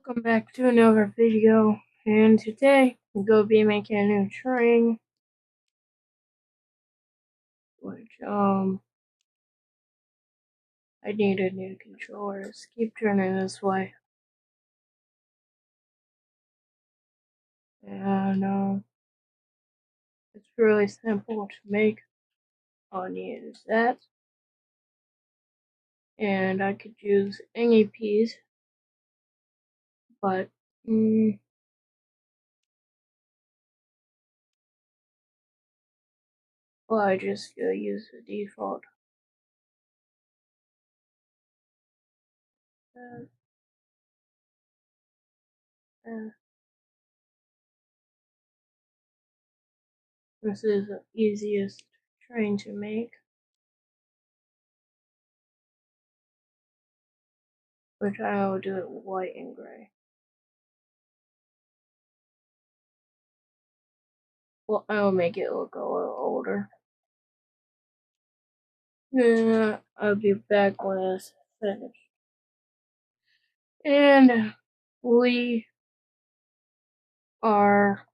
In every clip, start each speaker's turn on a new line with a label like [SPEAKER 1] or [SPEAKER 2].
[SPEAKER 1] Welcome back to another video, and today I'm going to be making a new train, which, I needed new controllers. Keep turning this way. And, it's really simple to make. All I need is that, and I could use any piece, but, well, I just use the default. This is the easiest train to make, which I will do it white and gray. Well, I'll make it look a little older. Yeah, I'll be back when it's finished. And we are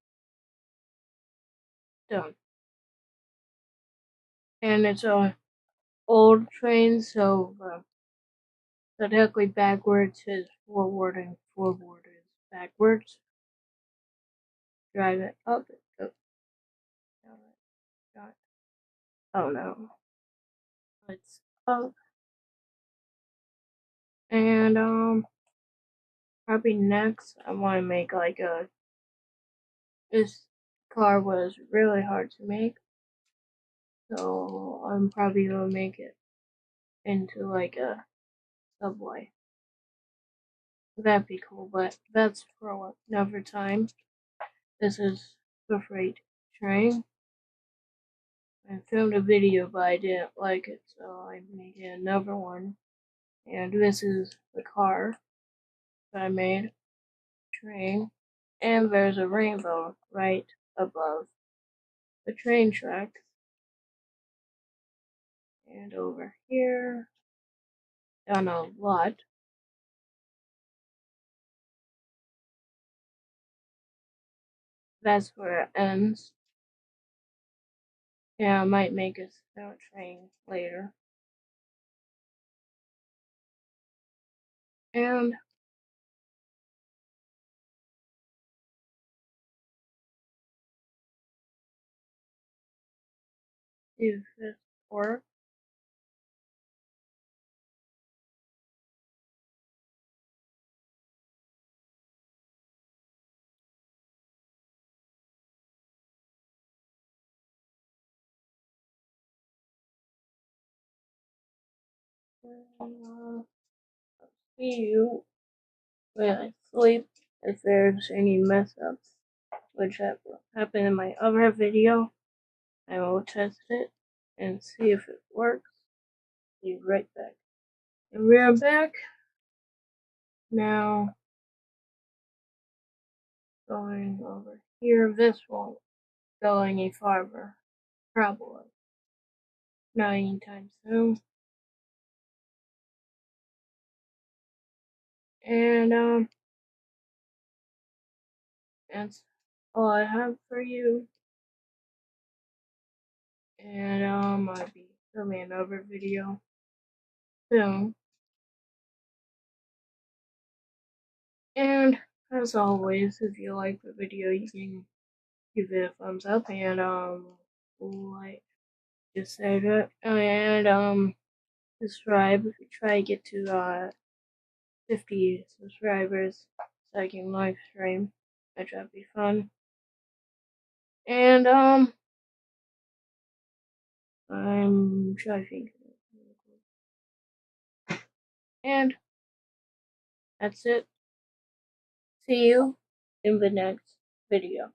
[SPEAKER 1] done. And it's a old train, so technically backwards is forward and forward is backwards. Drive it up. Oh no. It's up. And probably next I want to make like this car was really hard to make, so I'm probably gonna make it into like a subway. That'd be cool, but that's for another time. This is the freight train. I filmed a video, but I didn't like it, so I made another one. And this is the car that I made. Train. And there's a rainbow right above the train tracks. And over here, down a lot, that's where it ends. Yeah, I might make a snow train later. And if this works, I'll see you when I sleep if there's any mess ups, which happened in my other video. I will test it and see if it works. Be right back. And we're back. Now, going over here, this won't go any farther. Probably. Not anytime soon. And, that's all I have for you. And, I'll be filming another video soon. And, as always, if you like the video, you can give it a thumbs up and, like, just say that. And, subscribe if you try to get to, 50 subscribers so I can live stream, which would be fun. And, I'm trying to think. And that's it. See you in the next video.